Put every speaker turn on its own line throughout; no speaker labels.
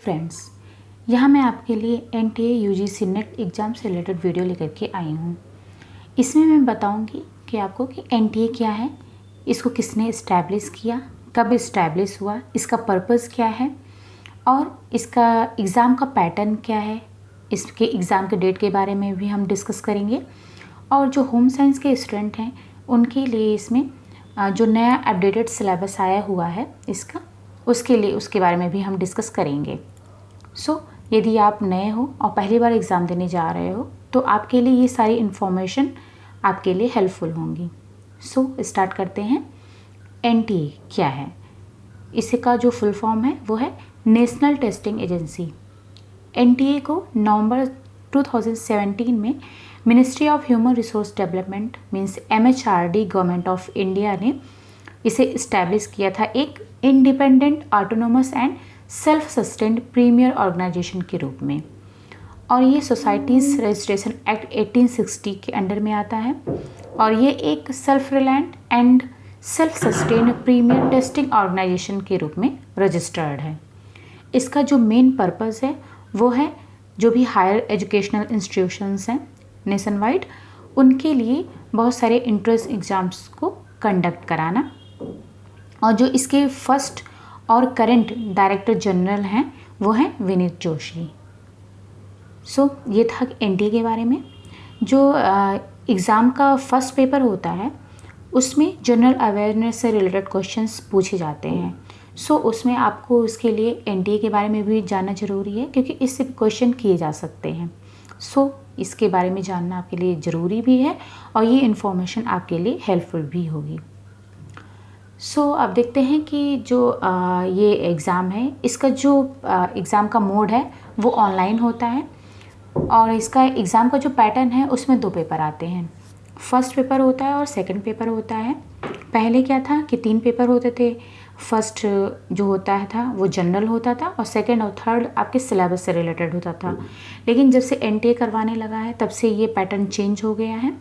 Friends, यहाँ मैं आपके लिए NTA UGC नेट एग्ज़ाम से रिलेटेड वीडियो लेकर के आई हूँ। इसमें मैं बताऊँगी कि आपको कि NTA क्या है, इसको किसने इस्टेब्लिश किया, कब इस्टेब्लिश हुआ, इसका पर्पज़ क्या है और इसका एग्ज़ाम का पैटर्न क्या है। इसके एग्ज़ाम के डेट के बारे में भी हम डिस्कस करेंगे और जो होम साइंस के स्टूडेंट हैं उनके लिए इसमें जो नया अपडेटेड सिलेबस आया हुआ है इसका, उसके बारे में भी हम डिस्कस करेंगे। यदि आप नए हो और पहली बार एग्ज़ाम देने जा रहे हो तो आपके लिए ये सारी इन्फॉर्मेशन आपके लिए हेल्पफुल होंगी। स्टार्ट करते हैं। NTA क्या है? इसका जो फुल फॉर्म है वो है नेशनल टेस्टिंग एजेंसी। NTA को नवंबर 2017 में ministry of human resource development means MHRD government of India ने इसे इस्टेब्लिश किया था एक independent autonomous and self sustained premier organisation के रूप में। और ये सोसाइटीज़ रजिस्ट्रेशन एक्ट 1860 के अंडर में आता है और ये एक self reliant and self sustained premier testing organisation के रूप में रजिस्टर्ड है। इसका जो मेन पर्पज़ है वो है जो भी हायर एजुकेशनल इंस्टीट्यूशंस हैं नेशन वाइड, उनके लिए बहुत सारे एंट्रेंस एग्ज़ाम्स को कंडक्ट कराना। और जो इसके फर्स्ट और करंट डायरेक्टर जनरल हैं वो हैं विनीत जोशी। ये था NTA के बारे में। जो एग्ज़ाम का फर्स्ट पेपर होता है उसमें जनरल अवेयरनेस से रिलेटेड क्वेश्चंस पूछे जाते हैं। उसमें आपको उसके लिए NTA के बारे में भी जानना ज़रूरी है क्योंकि इससे क्वेश्चन किए जा सकते हैं। इसके बारे में जानना आपके लिए ज़रूरी भी है और ये इन्फॉर्मेशन आपके लिए हेल्पफुल भी होगी। अब देखते हैं कि जो ये एग्ज़ाम है इसका जो एग्ज़ाम का मोड है वो ऑनलाइन होता है और इसका एग्ज़ाम का जो पैटर्न है उसमें 2 पेपर आते हैं। फर्स्ट पेपर होता है और सेकंड पेपर होता है। पहले क्या था कि 3 पेपर होते थे। फर्स्ट जो होता था वो जनरल होता था और सेकंड और थर्ड आपके सिलेबस से रिलेटेड होता था। लेकिन जब से NTA करवाने लगा है तब से ये पैटर्न चेंज हो गया है।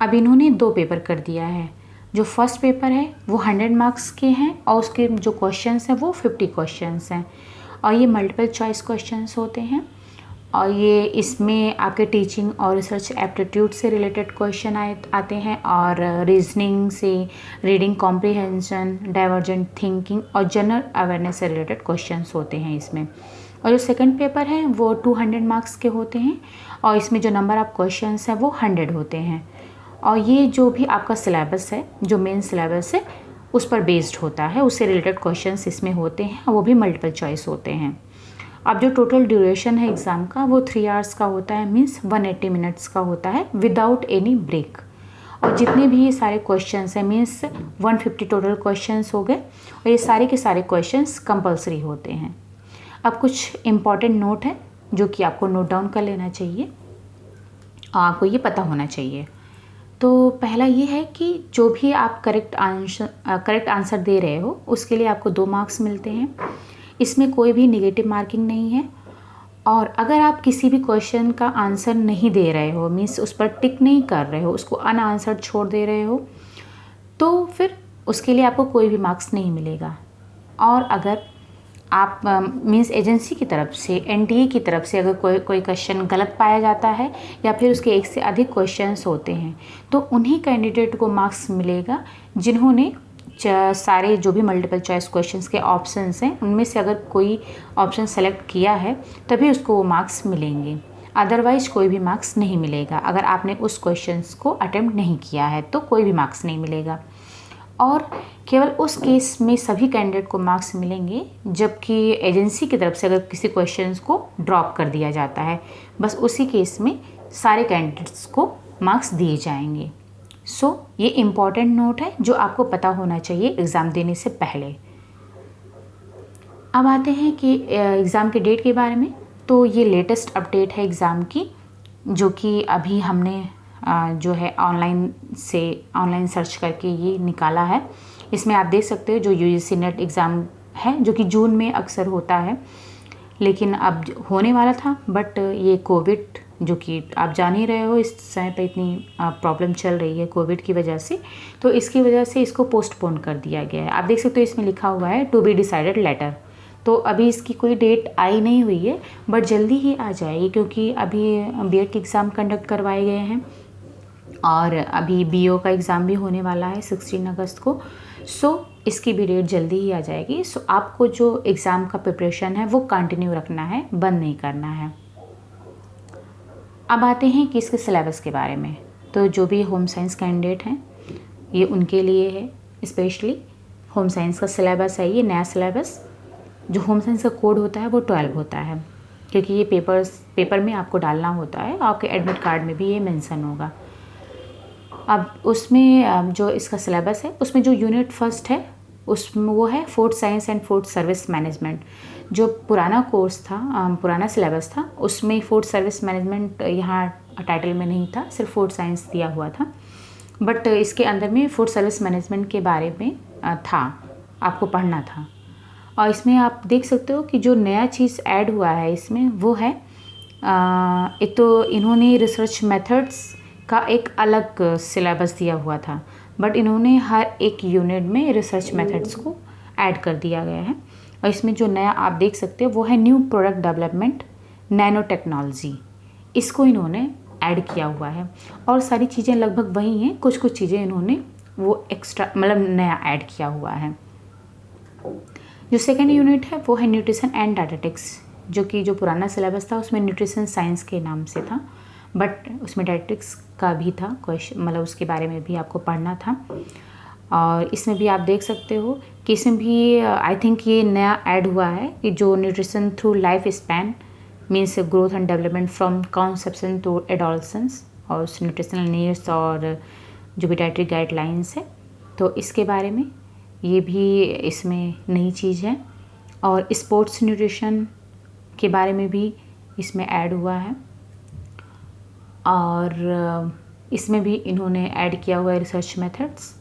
अब इन्होंने 2 पेपर कर दिया है। जो फर्स्ट पेपर है वो 100 मार्क्स के हैं और उसके जो क्वेश्चंस हैं वो 50 क्वेश्चंस हैं और ये मल्टीपल चॉइस क्वेश्चंस होते हैं। और ये इसमें आपके टीचिंग और रिसर्च एप्टीट्यूड से रिलेटेड क्वेश्चन आते हैं और रीजनिंग से, रीडिंग कॉम्प्रिहेंशन, डाइवर्जेंट थिंकिंग और जनरल अवेयरनेस से रिलेटेड क्वेश्चंस होते हैं इसमें। और जो सेकंड पेपर है वो 200 मार्क्स के होते हैं और इसमें जो नंबर ऑफ क्वेश्चंस है वो 100 होते हैं। और ये जो भी आपका सिलेबस है, जो मेन सिलेबस है उस पर बेस्ड होता है, उससे रिलेटेड क्वेश्चंस इसमें होते हैं और वो भी मल्टीपल चॉइस होते हैं। अब जो टोटल ड्यूरेशन है एग्ज़ाम का वो 3 आवर्स का होता है, मीन्स 180 मिनट्स का होता है विदाउट एनी ब्रेक। और जितने भी ये सारे क्वेश्चंस हैं मीन्स 150 टोटल क्वेश्चंस हो गए और ये सारे के सारे क्वेश्चंस कंपलसरी होते हैं। अब कुछ इम्पॉर्टेंट नोट है जो कि आपको नोट डाउन कर लेना चाहिए और आपको ये पता होना चाहिए। तो पहला ये है कि जो भी आप करेक्ट आंसर दे रहे हो उसके लिए आपको 2 मार्क्स मिलते हैं। इसमें कोई भी नेगेटिव मार्किंग नहीं है। और अगर आप किसी भी क्वेश्चन का आंसर नहीं दे रहे हो, मीन्स उस पर टिक नहीं कर रहे हो, उसको अनआंसर्ड छोड़ दे रहे हो, तो फिर उसके लिए आपको कोई भी मार्क्स नहीं मिलेगा। और अगर आप मीन्स एजेंसी की तरफ से, NTA की तरफ से अगर कोई क्वेश्चन गलत पाया जाता है या फिर उसके एक से अधिक क्वेश्चंस होते हैं तो उन्हीं कैंडिडेट को मार्क्स मिलेगा जिन्होंने सारे जो भी मल्टीपल चॉइस क्वेश्चंस के ऑप्शंस हैं उनमें से अगर कोई ऑप्शन सेलेक्ट किया है तभी उसको वो मार्क्स मिलेंगे। अदरवाइज कोई भी मार्क्स नहीं मिलेगा। अगर आपने उस क्वेश्चंस को अटेम्प्ट नहीं किया है तो कोई भी मार्क्स नहीं मिलेगा। और केवल उस केस में सभी कैंडिडेट को मार्क्स मिलेंगे जबकि एजेंसी की तरफ से अगर किसी क्वेश्चंस को ड्रॉप कर दिया जाता है, बस उसी केस में सारे कैंडिडेट्स को मार्क्स दिए जाएंगे। ये इम्पॉर्टेंट नोट है जो आपको पता होना चाहिए एग्ज़ाम देने से पहले। अब आते हैं कि एग्ज़ाम के डेट के बारे में। तो ये लेटेस्ट अपडेट है एग्ज़ाम की जो कि अभी हमने जो है ऑनलाइन सर्च करके ये निकाला है। इसमें आप देख सकते हो जो UGC नेट एग्ज़ाम है जो कि जून में अक्सर होता है, लेकिन अब होने वाला था बट ये कोविड, जो कि आप जान ही रहे हो इस समय पे इतनी प्रॉब्लम चल रही है कोविड की वजह से, तो इसकी वजह से इसको पोस्टपोन कर दिया गया है। आप देख सकते हो इसमें लिखा हुआ है टू बी डिसाइडेड लेटर। तो अभी इसकी कोई डेट आई नहीं हुई है, बट जल्दी ही आ जाएगी, क्योंकि अभी बीएड के एग्ज़ाम कंडक्ट करवाए गए हैं और अभी बीओ का एग्ज़ाम भी होने वाला है 16 अगस्त को। सो इसकी भी डेट जल्दी ही आ जाएगी। सो आपको जो एग्ज़ाम का प्रिपरेशन है वो कंटिन्यू रखना है, बंद नहीं करना है। अब आते हैं कि इसके सिलेबस के बारे में। तो जो भी होम साइंस कैंडिडेट हैं ये उनके लिए है, स्पेशली होम साइंस का सिलेबस है ये नया सिलेबस। जो होम साइंस का कोड होता है वो 12 होता है, क्योंकि ये पेपर में आपको डालना होता है, आपके एडमिट कार्ड में भी ये मेंशन होगा। अब उसमें जो इसका सिलेबस है उसमें जो यूनिट फर्स्ट है उसमें वो है food science and food service management. जो पुराना कोर्स था, पुराना सिलेबस था, उसमें फूड सर्विस मैनेजमेंट यहाँ टाइटल में नहीं था, सिर्फ फूड साइंस दिया हुआ था। बट इसके अंदर में फूड सर्विस मैनेजमेंट के बारे में था, आपको पढ़ना था। और इसमें आप देख सकते हो कि जो नया चीज़ ऐड हुआ है इसमें वो है एक तो इन्होंने रिसर्च मेथड्स का एक अलग सिलेबस दिया हुआ था, बट इन्होंने हर एक यूनिट में रिसर्च मेथड्स को ऐड कर दिया गया है। और इसमें जो नया आप देख सकते हो वो है new product development nano technology, इसको इन्होंने ऐड किया हुआ है। और सारी चीज़ें लगभग वही हैं, कुछ कुछ चीज़ें इन्होंने वो एक्स्ट्रा मतलब नया ऐड किया हुआ है। जो सेकेंड यूनिट है वो है न्यूट्रिशन एंड डायटेटिक्स, जो कि जो पुराना सिलेबस था उसमें न्यूट्रिशन साइंस के नाम से था, बट उसमें डायटेटिक्स का भी था क्वेश्चन, मतलब उसके बारे में भी आपको पढ़ना था। और इसमें भी आप देख सकते हो कि इसमें भी आई थिंक ये नया ऐड हुआ है कि जो nutrition through life span means growth and development from conception to adolescence, और उस न्यूट्रिशनल नीड्स और जो भी डाइटरी गाइडलाइंस है, तो इसके बारे में ये भी इसमें नई चीज़ है। और स्पोर्ट्स न्यूट्रिशन के बारे में भी इसमें ऐड हुआ है। और इसमें भी इन्होंने ऐड किया हुआ है रिसर्च मेथड्स।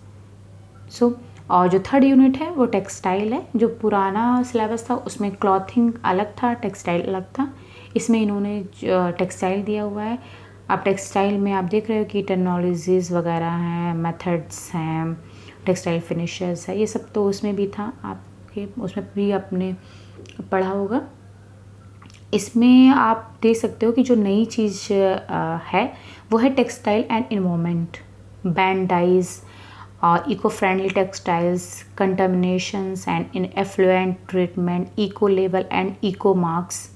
और जो थर्ड यूनिट है वो टेक्सटाइल है। जो पुराना सिलेबस था उसमें क्लॉथिंग अलग था, टेक्सटाइल अलग था, इसमें इन्होंने टेक्सटाइल दिया हुआ है। अब टेक्सटाइल में आप देख रहे हो कि टेक्नोलॉजीज़ वगैरह हैं, मेथड्स हैं, टेक्सटाइल फिनिशर्स है, ये सब तो उसमें भी था, आपके उसमें भी आपने पढ़ा होगा। इसमें आप देख सकते हो कि जो नई चीज़ है वो है textile and environment, banned dyes और eco friendly textiles, contaminations and in effluent treatment, eco लेवल एंड इको मार्क्स,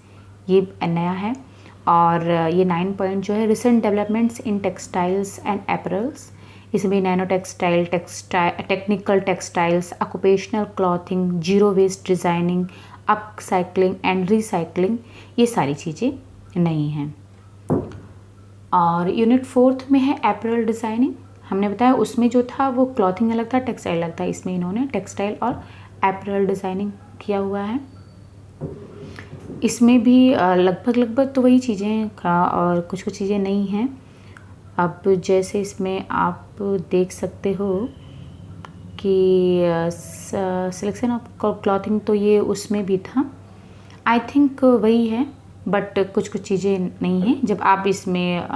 ये नया है। और ये 9 पॉइंट जो है recent developments in textiles and apparels, इसमें nano textile, technical textiles, occupational clothing, zero waste designing, upcycling and recycling, ये सारी चीज़ें नई हैं। और यूनिट 4 में है एपरल डिज़ाइनिंग। हमने बताया उसमें जो था वो क्लॉथिंग अलग था, टेक्सटाइल अलग था, इसमें इन्होंने टेक्सटाइल और एपरल डिज़ाइनिंग किया हुआ है। इसमें भी लगभग तो वही चीज़ें का और कुछ कुछ चीज़ें नई हैं। अब जैसे इसमें आप देख सकते हो कि सिलेक्शन ऑफ क्लॉथिंग, तो ये उसमें भी था, आई थिंक वही है, बट कुछ कुछ चीज़ें नहीं हैं। जब आप इसमें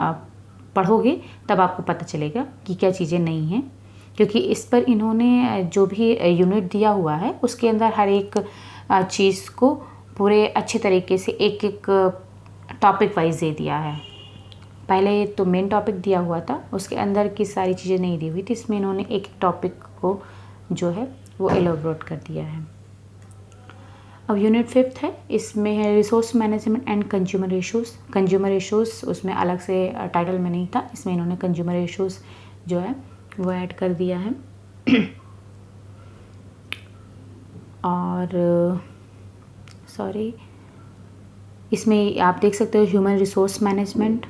पढ़ोगे तब आपको पता चलेगा कि क्या चीज़ें नहीं हैं, क्योंकि इस पर इन्होंने जो भी यूनिट दिया हुआ है उसके अंदर हर एक चीज़ को पूरे अच्छे तरीके से एक एक टॉपिक वाइज दे दिया है। पहले तो मेन टॉपिक दिया हुआ था, उसके अंदर की सारी चीज़ें नहीं दी हुई थी, इसमें इन्होंने एक एक टॉपिक को जो है वो एलोबरेट कर दिया है। अब यूनिट 5 है, इसमें है resource management and consumer issues. Consumer issues उसमें अलग से टाइटल में नहीं था, इसमें इन्होंने कंज्यूमर इशूज़ जो है वो ऐड कर दिया है। और सॉरी, इसमें आप देख सकते हो ह्यूमन रिसोर्स मैनेजमेंट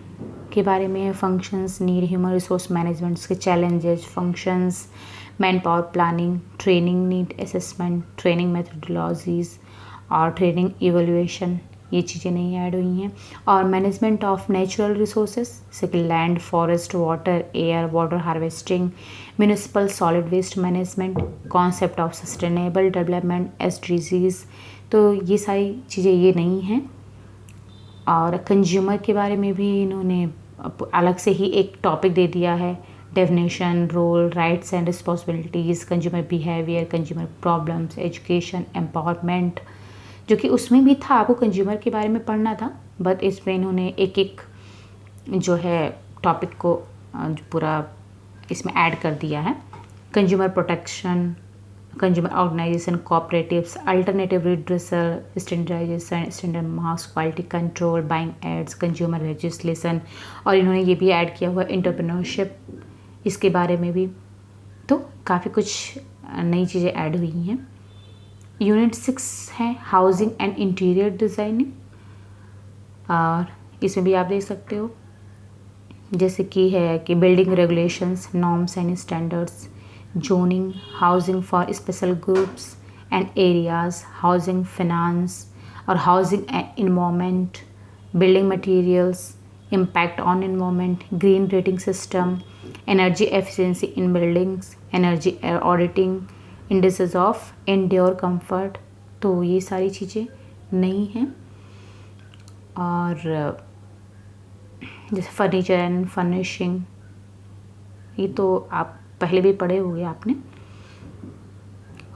के बारे में, functions need human resource management के challenges, functions, man power planning, training need assessment, training methodologies और ट्रेनिंग इवैल्यूएशन, ये चीज़ें नहीं ऐड हुई हैं। और मैनेजमेंट ऑफ नेचुरल रिसोर्सेज जैसे कि land, forest, water, air, water harvesting, municipal solid waste management, concept of sustainable development, SDGs, तो ये सारी चीज़ें ये नहीं हैं। और कंज्यूमर के बारे में भी इन्होंने अलग से ही एक टॉपिक दे दिया है, definition, role, rights and responsibilities, consumer behaviour, consumer problems, education, empowerment, जो कि उसमें भी था, आपको कंज्यूमर के बारे में पढ़ना था, बट इसमें इन्होंने एक एक जो है टॉपिक को पूरा इसमें ऐड कर दिया है। Consumer protection, consumer organisation, cooperatives, alternative redressal, standardisation, standard marks, quality control, buying aids, consumer legislation, और इन्होंने ये भी ऐड किया हुआ एंटरप्रेन्योरशिप, इसके बारे में भी। तो काफ़ी कुछ नई चीज़ें ऐड हुई हैं। यूनिट 6 है हाउसिंग एंड इंटीरियर डिज़ाइनिंग, और इसमें भी आप देख सकते हो जैसे कि है कि building regulations, norms and standards, zoning, housing for special groups and areas, housing finance और housing environment, building materials, impact on environment, green rating system, energy efficiency in buildings, energy auditing, indices of endure comfort। तो ये सारी चीज़ें नई हैं। और जैसे furniture and furnishing, ये तो आप पहले भी पढ़े होंगे आपने।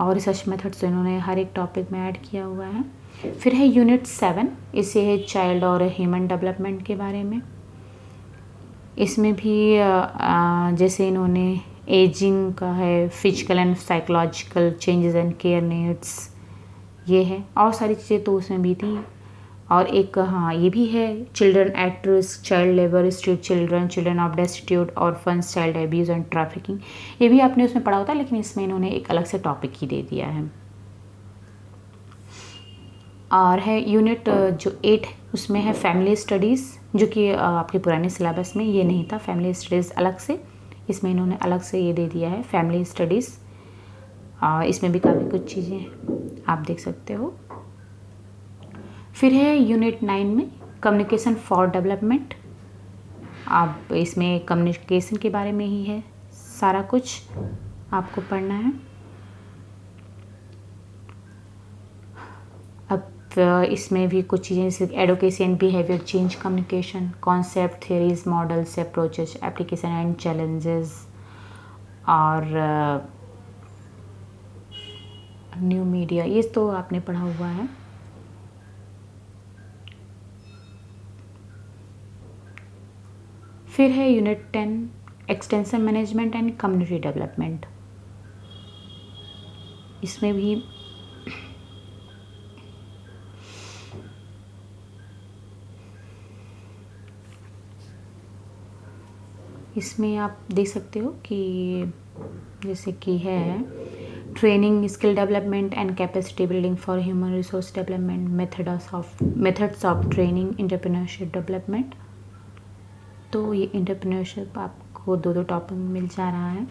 और रिसर्च मेथड्स तो इन्होंने हर एक टॉपिक में ऐड किया हुआ है। फिर है यूनिट 7, इसे है चाइल्ड और ह्यूमन डेवलपमेंट के बारे में। इसमें भी जैसे इन्होंने एजिंग का है, physical and psychological changes and care needs, ये है। और सारी चीज़ें तो उसमें भी थी। और एक हाँ ये भी है, children at risk, child labour, street children, children of destitute, orphans, child abuse and trafficking, ये भी आपने उसमें पढ़ा होता, लेकिन इसमें इन्होंने एक अलग से टॉपिक ही दे दिया है। और है यूनिट जो 8 है, उसमें है फैमिली स्टडीज़, जो कि आपके पुराने सिलेबस में ये नहीं था, फैमिली स्टडीज़ अलग से, इसमें इन्होंने अलग से ये दे दिया है फैमिली स्टडीज़। इसमें भी काफ़ी कुछ चीज़ें आप देख सकते हो। फिर है यूनिट 9 में कम्युनिकेशन फॉर डेवलपमेंट। आप इसमें कम्युनिकेशन के बारे में ही है, सारा कुछ आपको पढ़ना है। अब इसमें भी कुछ चीज़ें जैसे advocacy and behaviour change communication, concept, theories, models, approaches, application and challenges, और न्यू मीडिया, ये तो आपने पढ़ा हुआ है। फिर है unit 10 extension management and community development. इसमें भी इसमें आप देख सकते हो कि जैसे कि है training, skill development and capacity building for human resource development, methods of training, entrepreneurship development. तो ये एंटरप्रेन्योरशिप आपको 2 टॉपिक मिल जा रहा है।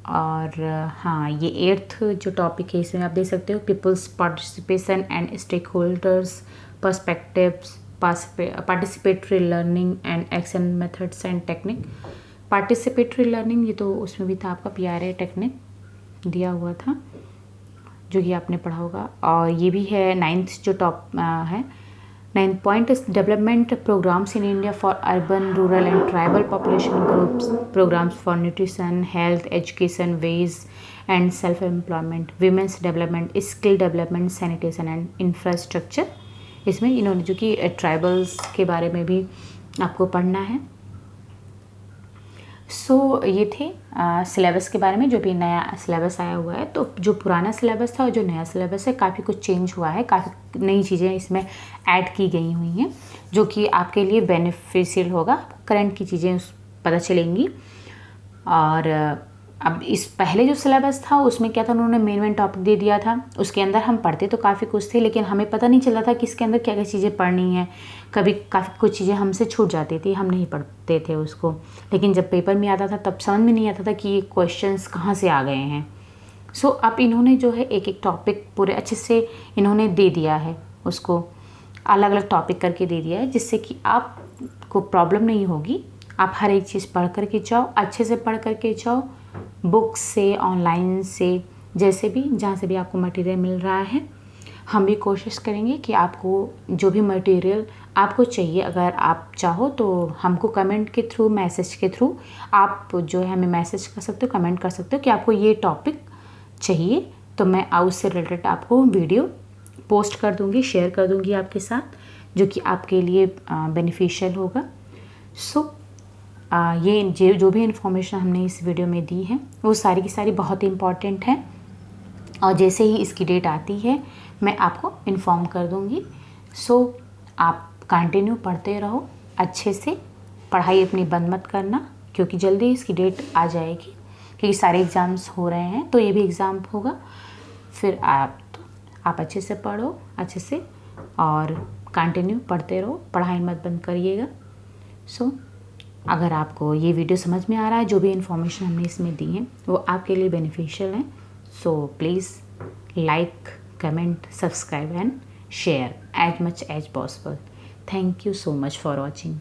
और हाँ ये 8th जो टॉपिक है, इसमें आप देख सकते हो people's participation and stakeholders perspectives, participatory learning and action methods and technique. Participatory learning ये तो उसमें भी था, आपका PRA टेक्निक दिया हुआ था, जो कि आपने पढ़ा होगा। और ये भी है 9th जो है 9th point is development programmes in India for urban, rural and tribal population groups, programmes for nutrition, health, education, wage and self employment, women's development, skill development, sanitation and infrastructure. इसमें इन्होंने जो कि tribals के बारे में भी आपको पढ़ना है। सो ये थे सिलेबस के बारे में, जो भी नया सिलेबस आया हुआ है। तो जो पुराना सिलेबस था और जो नया सिलेबस है, काफ़ी कुछ चेंज हुआ है, काफ़ी नई चीज़ें इसमें ऐड की गई हुई हैं, जो कि आपके लिए बेनिफिशियल होगा। करंट की चीज़ें पता चलेंगी। और अब इस पहले जो सिलेबस था उसमें क्या था, उन्होंने मेन टॉपिक दे दिया था, उसके अंदर हम पढ़ते तो काफ़ी कुछ थे, लेकिन हमें पता नहीं चलता था कि इसके अंदर क्या क्या चीज़ें पढ़नी है। कभी काफ़ी कुछ चीज़ें हमसे छूट जाती थी, हम नहीं पढ़ते थे उसको। लेकिन जब पेपर में आता था तब समझ में नहीं आता था कि ये क्वेश्चंस कहाँ से आ गए हैं। सो अब इन्होंने जो है एक एक टॉपिक पूरे अच्छे से इन्होंने दे दिया है, उसको अलग अलग टॉपिक करके दे दिया है, जिससे कि आपको प्रॉब्लम नहीं होगी। आप हर एक चीज़ पढ़ करके जाओ, अच्छे से पढ़ करके जाओ, बुक्स से, ऑनलाइन से, जैसे भी जहाँ से भी आपको मटेरियल मिल रहा है। हम भी कोशिश करेंगे कि आपको जो भी मटेरियल आपको चाहिए, अगर आप चाहो तो हमको कमेंट के थ्रू, मैसेज के थ्रू आप जो है हमें मैसेज कर सकते हो, कमेंट कर सकते हो कि आपको ये टॉपिक चाहिए, तो मैं उससे रिलेटेड आपको वीडियो पोस्ट कर दूँगी, शेयर कर दूँगी आपके साथ, जो कि आपके लिए बेनिफिशियल होगा। सो ये जो भी इन्फॉर्मेशन हमने इस वीडियो में दी है वो सारी की सारी बहुत ही इम्पॉर्टेंट है, और जैसे ही इसकी डेट आती है मैं आपको इन्फॉर्म कर दूँगी। सो आप कंटिन्यू पढ़ते रहो, अच्छे से पढ़ाई अपनी बंद मत करना, क्योंकि जल्दी इसकी डेट आ जाएगी, क्योंकि सारे एग्ज़ाम्स हो रहे हैं तो ये भी एग्ज़ाम होगा। फिर आप अच्छे से पढ़ो, अच्छे से, और कंटिन्यू पढ़ते रहो, पढ़ाई मत बंद करिएगा। सो अगर आपको ये वीडियो समझ में आ रहा है, जो भी इन्फॉर्मेशन हमने इसमें दी है वो आपके लिए बेनिफिशियल है, so please like, comment, subscribe and share as much as possible. Thank you so much for watching.